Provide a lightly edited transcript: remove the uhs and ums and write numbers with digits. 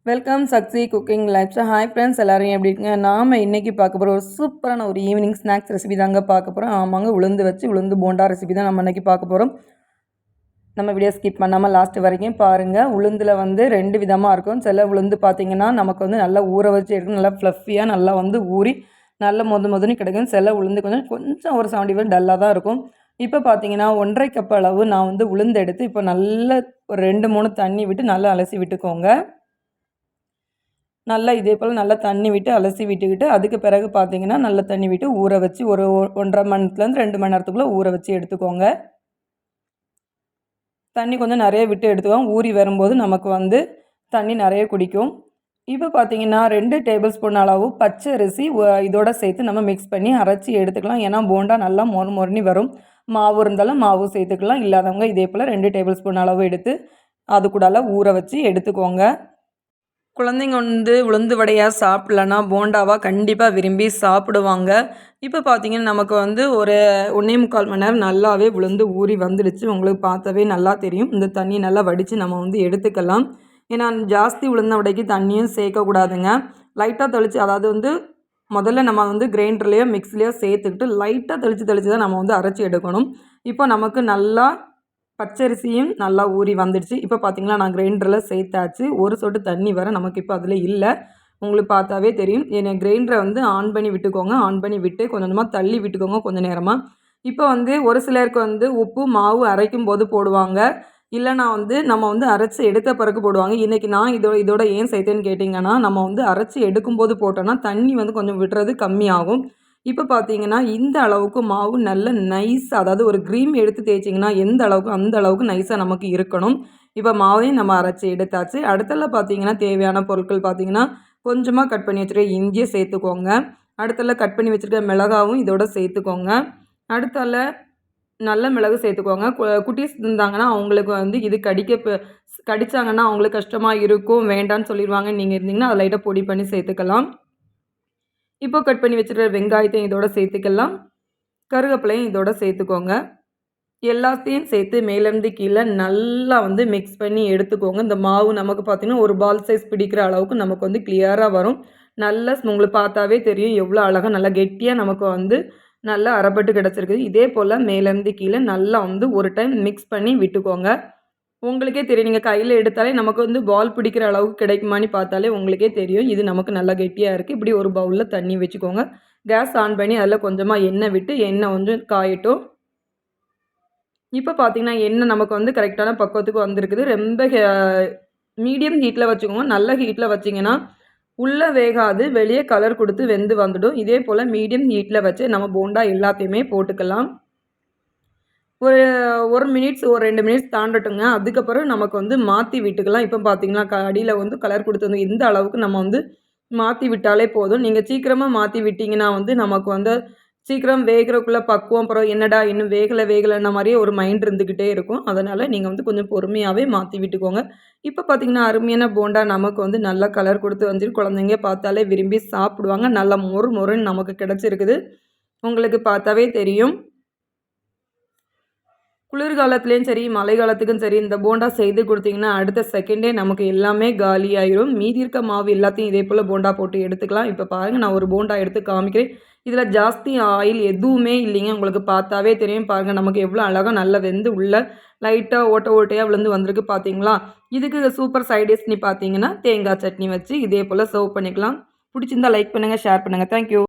Welcome சக்ஸி cooking lives. Hi friends, எல்லோரும் எப்படி இருக்குங்க? நாம் இன்றைக்கி பார்க்க போகிற ஒரு சூப்பரான ஒரு ஈவினிங் ஸ்நாக்ஸ் ரெசிபி தாங்க பார்க்க போகிறோம். ஆமாங்க, உளுந்து போண்டா ரெசிபி தான் நம்ம இன்றைக்கி பார்க்க போகிறோம். நம்ம வீடியோ ஸ்கிப் பண்ணாமல் லாஸ்ட் வரைக்கும் பாருங்கள். உளுந்தில் வந்து 2 விதமாக இருக்கும். சில உளுந்து பார்த்திங்கன்னா நமக்கு வந்து நல்லா ஊற வச்சு எடுக்கணும், நல்லா ஃப்ளஃபியாக நல்லா வந்து ஊறி நல்லா மொதன்னு கிடைக்கும். சில உளுந்து கொஞ்சம் ஒரு 70 டல்லாக தான் இருக்கும். இப்போ பார்த்தீங்கன்னா 1.5 கப் அளவு நான் வந்து உளுந்து எடுத்து இப்போ நல்லா ஒரு 2-3 தண்ணி விட்டு நல்லா அலசி விட்டுக்கோங்க. நல்லா இதே போல் நல்லா தண்ணி விட்டு அலசி விட்டுக்கிட்டு அதுக்கு பிறகு பார்த்தீங்கன்னா நல்லா தண்ணி விட்டு ஊற வச்சு ஒரு 1.5 மணி நேரத்துலேருந்து 2 மணி நேரத்துக்குள்ளே ஊற வச்சு எடுத்துக்கோங்க. தண்ணி கொஞ்சம் நிறைய விட்டு எடுத்துக்கோங்க. ஊறி வரும்போது நமக்கு வந்து தண்ணி நிறைய குடிக்கும். இப்போ பார்த்தீங்கன்னா 2 டேபிள் ஸ்பூன் அளவு பச்சை அரிசி இதோட சேர்த்து நம்ம மிக்ஸ் பண்ணி அரைச்சி எடுத்துக்கலாம். ஏன்னா போண்டா நல்லா மொறுனி வரும். மாவு இருந்தாலும் மாவு சேர்த்துக்கலாம், இல்லாதவங்க இதே போல் 2 டேபிள் ஸ்பூன் அளவு எடுத்து அது கூட ஊற வச்சு எடுத்துக்கோங்க. குழந்தைங்க வந்து உளுந்து வடையாக சாப்பிட்லன்னா போண்டாவாக கண்டிப்பாக விரும்பி சாப்பிடுவாங்க. இப்போ பார்த்தீங்கன்னா நமக்கு வந்து ஒரு 1.25 மணி நேரம் நல்லாவே உளுந்து ஊறி வந்துடுச்சு. உங்களுக்கு பார்த்தாவே நல்லா தெரியும். இந்த தண்ணி நல்லா வடித்து நம்ம வந்து எடுத்துக்கலாம். ஏன்னா ஜாஸ்தி உளுந்த வடைக்கு தண்ணியும் சேர்க்கக்கூடாதுங்க. லைட்டாக தெளித்து, அதாவது வந்து முதல்ல நம்ம வந்து கிரைண்டர்லேயோ மிக்ஸிலையோ சேர்த்துக்கிட்டு லைட்டாக தெளித்து தான் நம்ம வந்து அரைச்சி எடுக்கணும். இப்போ நமக்கு நல்லா பச்சரிசியும் நல்லா ஊறி வந்துடுச்சு. இப்போ பார்த்தீங்கன்னா நான் கிரைண்டரில் சேர்த்தாச்சு. ஒரு சொட்டு தண்ணி வர நமக்கு இப்போ அதில் இல்லை. உங்களுக்கு பார்த்தாவே தெரியும். கிரைண்டரை வந்து ஆன் பண்ணி விட்டுக்கோங்க. ஆன் பண்ணி விட்டு கொஞ்சமாக தள்ளி விட்டுக்கோங்க கொஞ்சம் நேரமாக. இப்போ வந்து ஒரு சிலருக்கு வந்து உப்பு மாவு அரைக்கும் போது போடுவாங்க, இல்லைனா வந்து நம்ம வந்து அரைச்சி எடுத்த பிறகு போடுவாங்க. இன்றைக்கி நான் இதோட ஏன் சேர்த்தேன்னு கேட்டிங்கன்னா, நம்ம வந்து அரைச்சி எடுக்கும்போது போட்டோன்னா தண்ணி வந்து கொஞ்சம் விடுறது கம்மியாகும். இப்போ பார்த்தீங்கன்னா இந்த அளவுக்கு மாவு நல்ல நைஸாக, அதாவது ஒரு க்ரீம் எடுத்து தேய்ச்சிங்கன்னா எந்த அளவுக்கு அந்த அளவுக்கு நைஸாக நமக்கு இருக்கணும். இப்போ மாவையும் நம்ம அரைச்சி எடுத்தாச்சு. அடுத்தல பார்த்தீங்கன்னா தேவையான பொருட்கள் பார்த்தீங்கன்னா கொஞ்சமாக கட் பண்ணி வச்சுருக்க இஞ்சியை சேர்த்துக்கோங்க. அடுத்தல கட் பண்ணி வச்சுருக்க மிளகாவும் இதோட சேர்த்துக்கோங்க. அடுத்தால நல்ல மிளகு சேர்த்துக்கோங்க. குட்டீஸ் இருந்தாங்கன்னா அவங்களுக்கு வந்து இது கடிச்சாங்கன்னா அவங்களுக்கு கஷ்டமாக இருக்கும், வேண்டான்னு சொல்லிடுவாங்க. நீங்கள் இருந்தீங்கன்னா அதை லைட்டாக பொடி பண்ணி சேர்த்துக்கலாம். இப்போ கட் பண்ணி வச்சுருக்க வெங்காயத்தையும் இதோட சேர்த்துக்கலாம். கருவேப்பிலையும் இதோட சேர்த்துக்கோங்க. எல்லாத்தையும் சேர்த்து மேலேருந்து கீழே நல்லா வந்து மிக்ஸ் பண்ணி எடுத்துக்கோங்க. இந்த மாவு நமக்கு பார்த்திங்கன்னா ஒரு பால் சைஸ் பிடிக்கிற அளவுக்கு நமக்கு வந்து கிளியராக வரும். நல்லா உங்களுக்கு பார்த்தாவே தெரியும் எவ்வளோ அழகாக நல்லா கெட்டியாக நமக்கு வந்து நல்லா அரைப்பட்டு கிடச்சிருக்குது. இதே போல் மேலேருந்து கீழே நல்லா வந்து ஒரு டைம் மிக்ஸ் பண்ணி விட்டுக்கோங்க. உங்களுக்கே தெரியும், நீங்கள் கையில் எடுத்தாலே நமக்கு வந்து பால் பிடிக்கிற அளவுக்கு கிடைக்குமான்னு பார்த்தாலே உங்களுக்கே தெரியும் இது நமக்கு நல்லா கெட்டியாக இருக்குது. இப்படி ஒரு பவுலில் தண்ணி வச்சுக்கோங்க. கேஸ் ஆன் பண்ணி அதில் கொஞ்சமாக எண்ணெய் விட்டு எண்ணெய் கொஞ்சம் காயட்டும். இப்போ பார்த்தீங்கன்னா எண்ணெய் நமக்கு வந்து கரெக்டான பக்குவத்துக்கு வந்திருக்குது. ரொம்ப மீடியம் ஹீட்டில் வச்சுக்கோங்க. நல்ல ஹீட்டில் வச்சிங்கன்னா உள்ளே வேகாது, வெளியே கலர் கொடுத்து வெந்து வந்துடும். இதே போல் மீடியம் ஹீட்டில் வச்சு நம்ம போண்டா எல்லாத்தையுமே போட்டுக்கலாம். ஒரு 1 மினிட்ஸ் ஒரு 2 மினிட்ஸ் தாண்டட்டுங்க. அதுக்கப்புறம் நமக்கு வந்து மாற்றி விட்டுக்கலாம். இப்போ பார்த்தீங்கன்னா அடியில் வந்து கலர் கொடுத்து வந்து இந்த அளவுக்கு நம்ம வந்து மாற்றி விட்டாலே போதும். நீங்கள் சீக்கிரமாக மாற்றி விட்டிங்கன்னா வந்து நமக்கு வந்து சீக்கிரம் வேகிறக்குள்ளே பக்குவம், அப்புறம் என்னடா இன்னும் வேகலைன்ன மாதிரியே ஒரு மைண்ட் இருந்துக்கிட்டே இருக்கும். அதனால் நீங்கள் வந்து கொஞ்சம் பொறுமையாகவே மாற்றி விட்டுக்கோங்க. இப்போ பார்த்தீங்கன்னா அருமையான போண்டா நமக்கு வந்து நல்லா கலர் கொடுத்து வந்துட்டு குழந்தைங்க பார்த்தாலே விரும்பி சாப்பிடுவாங்க. நல்லா மொறுன்னு நமக்கு கிடச்சிருக்குது. உங்களுக்கு பார்த்தாவே தெரியும். குளிர்காலத்துலேயும் சரி மழை காலத்துக்கும் சரி இந்த போண்டா செய்து கொடுத்தீங்கன்னா அடுத்த செகண்டே நமக்கு எல்லாமே காலி ஆயிரும். மீதி இருக்க மாவு எல்லாத்தையும் இதே போல் போண்டா போட்டு எடுத்துக்கலாம். இப்போ பாருங்கள், நான் ஒரு போண்டா எடுத்து காமிக்கிறேன். இதில் ஜாஸ்தி ஆயில் எதுவுமே இல்லைங்க. உங்களுக்கு பார்த்தாவே தெரியும். பாருங்கள் நமக்கு எவ்வளோ அழகாக நல்லா வெந்து உள்ள லைட்டாக ஓட்டையாக விழுந்து வந்திருக்கு பார்த்தீங்களா. இதுக்கு சூப்பர் சைடிஷ்னு பார்த்தீங்கன்னா தேங்காய் சட்னி வச்சு இதே போல் சர்வ் பண்ணிக்கலாம். பிடிச்சிருந்தா லைக் பண்ணுங்கள், ஷேர் பண்ணுங்கள். தேங்க்யூ.